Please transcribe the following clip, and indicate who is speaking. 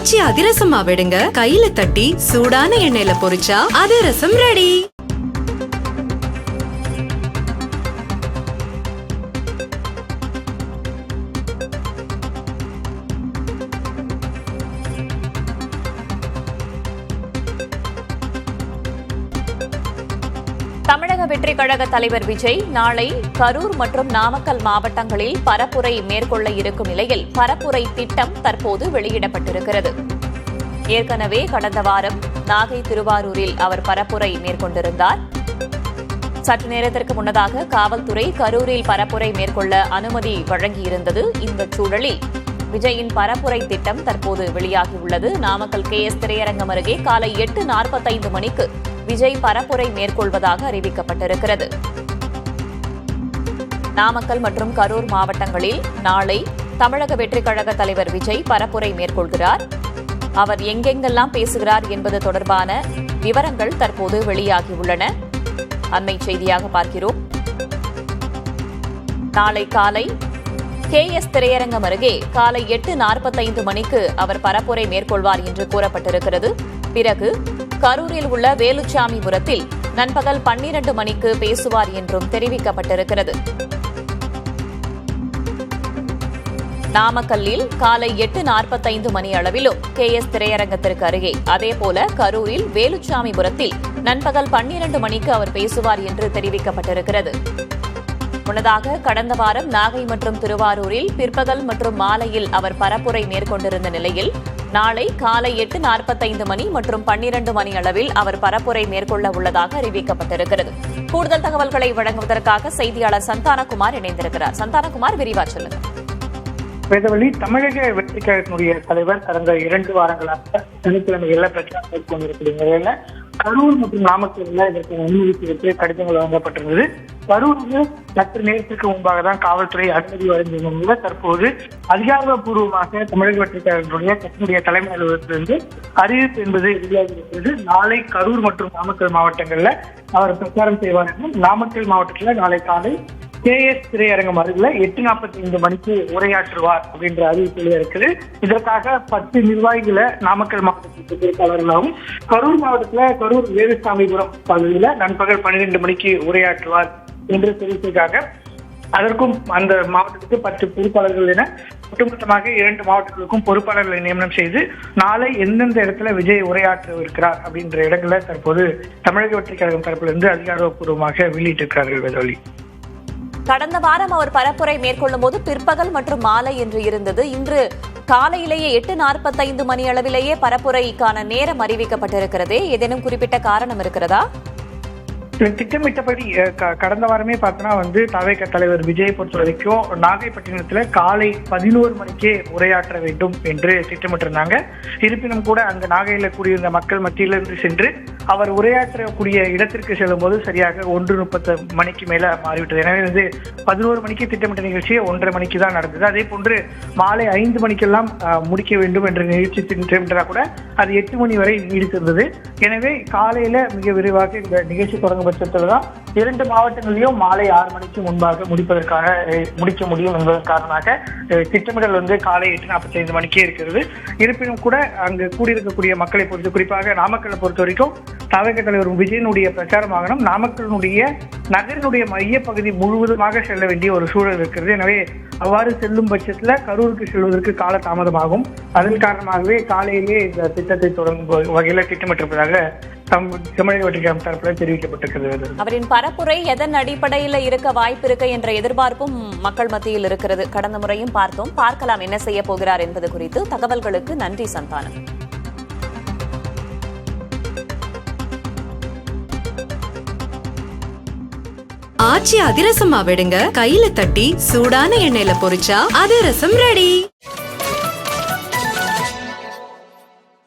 Speaker 1: ஆச்சி அதிரசமா விடுங்க, கையில தட்டி சூடான எண்ணெயில பொரிச்சா அதிரசம் ரெடி.
Speaker 2: தமிழக வெற்றி கழக தலைவர் விஜய் நாளை கரூர் மற்றும் நாமக்கல் மாவட்டங்களில் பரப்புரை மேற்கொள்ள இருக்கும் நிலையில் பரப்புரை திட்டம் தற்போது வெளியிடப்பட்டிருக்கிறது. ஏற்கனவே கடந்த வாரம் நாகை திருவாரூரில் அவர் பரப்புரை மேற்கொண்டிருந்தார். சற்று நேரத்திற்கு முன்னதாக காவல்துறை கரூரில் பரப்புரை மேற்கொள்ள அனுமதி வழங்கியிருந்தது. இந்த சூழலில் விஜயின் பரப்புரை திட்டம் தற்போது வெளியாகியுள்ளது. நாமக்கல் KS திரையரங்கம் அருகே காலை 8:45 மணிக்கு விஜய் பரப்புரை மேற்கொள்வதாக அறிவிக்கப்பட்டிருக்கிறது. நாமக்கல் மற்றும் கரூர் மாவட்டங்களில் நாளை தமிழக வெற்றிக் கழக தலைவர் விஜய் பரப்புரை மேற்கொள்கிறார். அவர் எங்கெங்கெல்லாம் பேசுகிறார் என்பது தொடர்பான விவரங்கள் தற்போது வெளியாகியுள்ளன. அண்மை செய்தியாக பார்க்கிறோம். நாளை காலை KS திரையரங்கம் அருகே காலை 8:45 மணிக்கு அவர் பரப்புரை மேற்கொள்வார் என்று கூறப்பட்டிருக்கிறது. பிறகு கரூரில் உள்ள வேலுச்சாமிபுரத்தில் நண்பகல் 12 மணிக்கு பேசுவார் என்றும் தெரிவிக்கப்பட்டிருக்கிறது. நாமக்கல்லில் காலை 8:45 மணி அளவிலும் KS திரையரங்கத்திற்கு அருகே, அதேபோல கரூரில் வேலுச்சாமிபுரத்தில் நண்பகல் 12 மணிக்கு அவர் பேசுவார் என்று தெரிவிக்கப்பட்டிருக்கிறது. முன்னதாக கடந்த வாரம் நாகை மற்றும் திருவாரூரில் பிற்பகல் மற்றும் மாலையில் அவர் பரப்புரை மேற்கொண்டிருந்த நிலையில் நாளை காலை 8:45 மணி மற்றும் 12 மணி அளவில் அவர் பரப்புரை மேற்கொள்ள உள்ளதாக அறிவிக்கப்பட்டிருக்கிறது. கூடுதல் தகவல்களை வழங்குவதற்காக செய்தியாளர் சந்தானகுமார் இணைந்திருக்கிறார். சந்தானகுமார், விரிவா சொல்லுங்க.
Speaker 3: வேதவழி, தமிழக வெற்றி கழகத்தினுடைய தலைவர் கடந்த 2 வாரங்களாக சனிக்கிழமைகள்ல பிரச்சாரம் மேற்கொண்டிருக்கிற நிலையில கரூர் மற்றும் நாமக்கல்ல இதற்கு அனுமதி கடிதங்கள் வழங்கப்பட்டிருந்தது. கரூருக்கு சற்று நேரத்திற்கு முன்பாக தான் காவல்துறை அனுமதி வழங்கியிருந்த தற்போது அதிகாரப்பூர்வமாக தமிழக வெற்றி கழகத்தினுடைய கட்சியினுடைய தலைமை அலுவலகத்திலிருந்து அறிவிப்பு என்பது வெளியாகியிருக்கிறது. நாளை கரூர் மற்றும் நாமக்கல் மாவட்டங்கள்ல அவர் பிரச்சாரம் செய்வார் என்றும், நாமக்கல் மாவட்டத்தில் நாளை காலை KS திரையரங்கம் அருகில் 8:45 மணிக்கு உரையாற்றுவார் அப்படின்ற அறிவிப்பு இருக்குது. இதற்காக 10 நிர்வாகிகளை நாமக்கல் மாவட்டத்திற்கு பொறுப்பாளர்களாகவும், கரூர் மாவட்டத்தில் கரூர் வேலுசாமிபுரம் பகுதியில் நண்பகல் 12 மணிக்கு உரையாற்றுவார் என்று தெரிவித்திருக்காங்க. அதற்கும் அந்த மாவட்டத்துக்கு 10 பொறுப்பாளர்கள் என ஒட்டுமொத்தமாக 2 மாவட்டங்களுக்கும் பொறுப்பாளர்களை நியமனம் செய்து நாளை எந்தெந்த இடத்துல விஜய் உரையாற்றவிருக்கிறார் அப்படின்ற இடங்களை தற்போது தமிழக வெற்றி கழகம் தரப்பிலிருந்து அதிகாரப்பூர்வமாக வெளியிட்டிருக்கிறார்கள். வேதவழி,
Speaker 2: கடந்த வாரம் அவர் பரப்புரை மேற்கொள்ளும் போது பிற்பகல் மற்றும் மாலை என்று இருந்தது. இன்று காலையிலேயே 8:45 மணி அளவிலேயே பரப்புரைக்கான நேரம் அறிவிக்கப்பட்டிருக்கிறதே, ஏதேனும் குறிப்பிட்ட காரணம் இருக்கிறதா?
Speaker 3: திட்டமிட்டபடி கடந்த வாரமே பார்த்தோன்னா தவேக தலைவர் விஜயை பொறுத்த வரைக்கும் நாகைப்பட்டினத்துல காலை 11 மணிக்கே உரையாற்ற வேண்டும் என்று திட்டமிட்டிருந்தாங்க. இருப்பினும் கூட அங்கு நாகையில கூடியிருந்த மக்கள் மத்தியிலிருந்து சென்று அவர் உரையாற்றக்கூடிய இடத்திற்கு செல்லும் போது சரியாக 1:30 மணிக்கு மேல மாறிவிட்டது. எனவே 11 மணிக்கு திட்டமிட்ட நிகழ்ச்சி 1:30 மணிக்கு தான் நடந்தது. அதே போன்று மாலை 5 மணிக்கெல்லாம் முடிக்க வேண்டும் என்ற நிகழ்ச்சி திட்டமிட்டா கூட அது 8 மணி வரை நீடித்திருந்தது. எனவே காலையில மிக விரைவாக இந்த நிகழ்ச்சி தொடங்கும் பட்சத்துலதான் 2 மாவட்டங்களிலும் மாலை 6 மணிக்கு முன்பாக முடிக்க முடியும் என்பதன் காரணமாக திட்டமிடல் காலை 8:45 மணிக்கே இருக்கிறது. இருப்பினும் கூட அங்கு கூடியிருக்கக்கூடிய மக்களை பொறுத்து, குறிப்பாக நாமக்கலை பொறுத்த வரைக்கும் தவேக தலைவர் விஜயனுடைய பிரச்சார வாகனம் நாமக்கலினுடைய நகரினுடைய மையப்பகுதி முழுவதுமாக செல்ல வேண்டிய ஒரு சூழல் இருக்கிறது. எனவே அவ்வாறு செல்லும் பட்சத்துல கரூருக்கு செல்வதற்கு கால தாமதமாகும். அதன் காரணமாகவே காலையிலேயே இந்த திட்டத்தை தொடங்கும் வகையில திட்டமிட்டிருப்பதாக தமிழக வெற்றி கழகம் தரப்பில் தெரிவிக்கப்பட்டிருக்கிறது.
Speaker 2: அவரின் பரப்புரை எதன் அடிப்படையில் இருக்க வாய்ப்பு இருக்கு என்ற எதிர்பார்ப்பும் மக்கள் மத்தியில் இருக்கிறது. கடந்த முறையும் பார்த்தோம். பார்க்கலாம் என்ன செய்ய போகிறார் என்பது குறித்து. தகவல்களுக்கு நன்றி சந்தானம்.
Speaker 1: ஆச்சி அதிரசமா விடுங்க, கையில தட்டி சூடான எண்ணெயில பொரிச்சா அதிரசம் ரெடி.